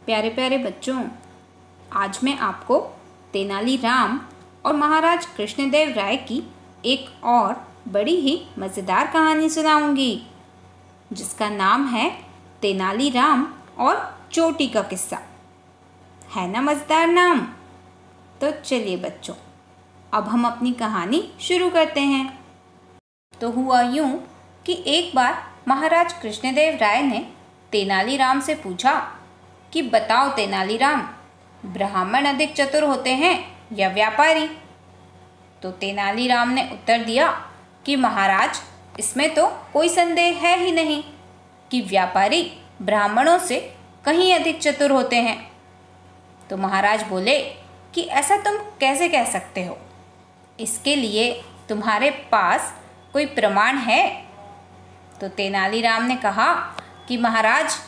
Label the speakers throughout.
Speaker 1: प्यारे प्यारे बच्चों, आज मैं आपको तेनालीराम और महाराज कृष्णदेव राय की एक और बड़ी ही मज़ेदार कहानी सुनाऊंगी, जिसका नाम है तेनालीराम और चोटी का किस्सा। है ना मज़ेदार नाम? तो चलिए बच्चों, अब हम अपनी कहानी शुरू करते हैं। तो हुआ यूं कि एक बार महाराज कृष्णदेव राय ने तेनालीराम से पूछा कि बताओ तेनालीराम, ब्राह्मण अधिक चतुर होते हैं या व्यापारी? तो तेनालीराम ने उत्तर दिया कि महाराज, इसमें तो कोई संदेह है ही नहीं कि व्यापारी ब्राह्मणों से कहीं अधिक चतुर होते हैं। तो महाराज बोले कि ऐसा तुम कैसे कह सकते हो? इसके लिए तुम्हारे पास कोई प्रमाण है? तो तेनालीराम ने कहा कि महाराज,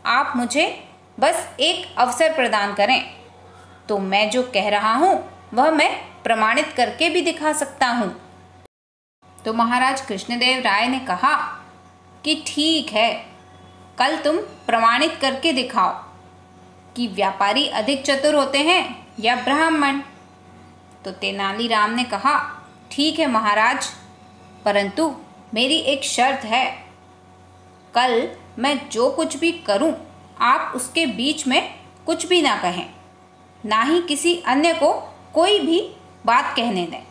Speaker 1: आप मुझे बस एक अवसर प्रदान करें तो मैं जो कह रहा हूँ वह मैं प्रमाणित करके भी दिखा सकता हूँ। तो महाराज कृष्णदेव राय ने कहा कि ठीक है, कल तुम प्रमाणित करके दिखाओ कि व्यापारी अधिक चतुर होते हैं या ब्राह्मण। तो तेनालीराम ने कहा ठीक है महाराज, परंतु मेरी एक शर्त है। कल मैं जो कुछ भी करूं, आप उसके बीच में कुछ भी ना कहें, ना ही किसी अन्य को कोई भी बात कहने दें।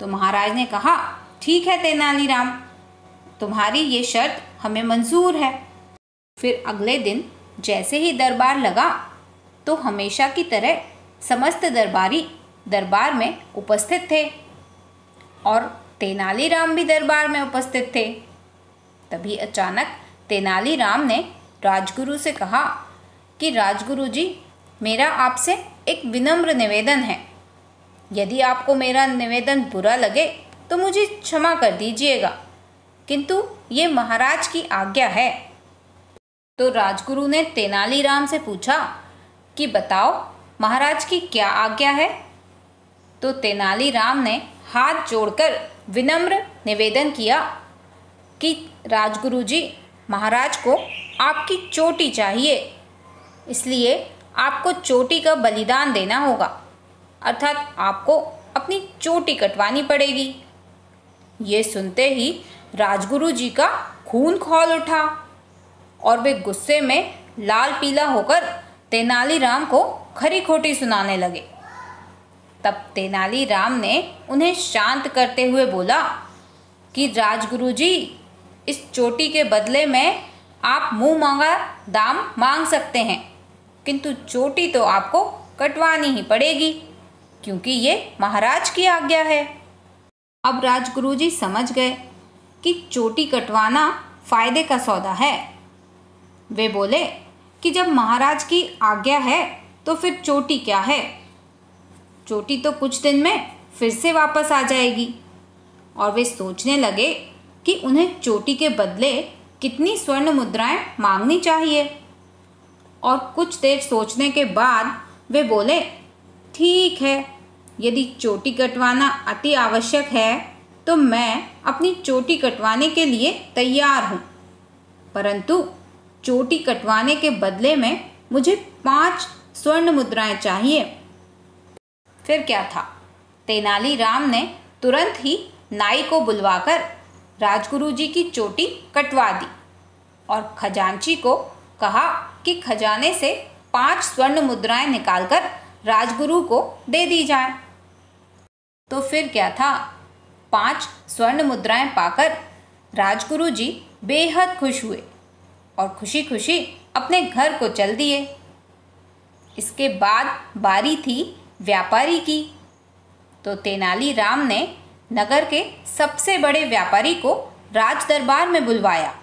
Speaker 1: तो महाराज ने कहा ठीक है तेनालीराम, तुम्हारी ये शर्त हमें मंजूर है। फिर अगले दिन जैसे ही दरबार लगा तो हमेशा की तरह समस्त दरबारी दरबार में उपस्थित थे और तेनालीराम भी दरबार में उपस्थित थे। तभी अचानक तेनालीराम ने राजगुरु से कहा कि राजगुरु जी, मेरा आपसे एक विनम्र निवेदन है। यदि आपको मेरा निवेदन बुरा लगे तो मुझे क्षमा कर दीजिएगा, किंतु ये महाराज की आज्ञा है। तो राजगुरु ने तेनालीराम से पूछा कि बताओ महाराज की क्या आज्ञा है? तो तेनालीराम ने हाथ जोड़कर विनम्र निवेदन किया कि राजगुरु जी, महाराज को आपकी चोटी चाहिए, इसलिए आपको चोटी का बलिदान देना होगा, अर्थात आपको अपनी चोटी कटवानी पड़ेगी। ये सुनते ही राजगुरु जी का खून खौल उठा और वे गुस्से में लाल पीला होकर तेनालीराम को खरी खोटी सुनाने लगे। तब तेनालीराम ने उन्हें शांत करते हुए बोला कि राजगुरु जी, इस चोटी के बदले में आप मुंह मांगा दाम मांग सकते हैं, किंतु चोटी तो आपको कटवानी ही पड़ेगी, क्योंकि ये महाराज की आज्ञा है। अब राजगुरु जी समझ गए कि चोटी कटवाना फायदे का सौदा है। वे बोले कि जब महाराज की आज्ञा है तो फिर चोटी क्या है? चोटी तो कुछ दिन में फिर से वापस आ जाएगी। और वे सोचने लगे कि उन्हें चोटी के बदले कितनी स्वर्ण मुद्राएं मांगनी चाहिए। और कुछ देर सोचने के बाद वे बोले ठीक है, यदि चोटी कटवाना अति आवश्यक है तो मैं अपनी चोटी कटवाने के लिए तैयार हूँ, परंतु चोटी कटवाने के बदले में मुझे 5 स्वर्ण मुद्राएं चाहिए। फिर क्या था, तेनालीराम ने तुरंत ही नाई को बुलवाकर राजगुरु जी की चोटी कटवा दी और खजांची को कहा कि खजाने से 5 स्वर्ण मुद्राएं निकालकर राजगुरु को दे दी जाए। तो फिर क्या था, 5 स्वर्ण मुद्राएं पाकर राजगुरु जी बेहद खुश हुए और खुशी खुशी अपने घर को चल दिए। इसके बाद बारी थी व्यापारी की। तो तेनालीराम ने नगर के सबसे बड़े व्यापारी को राज दरबार में बुलवाया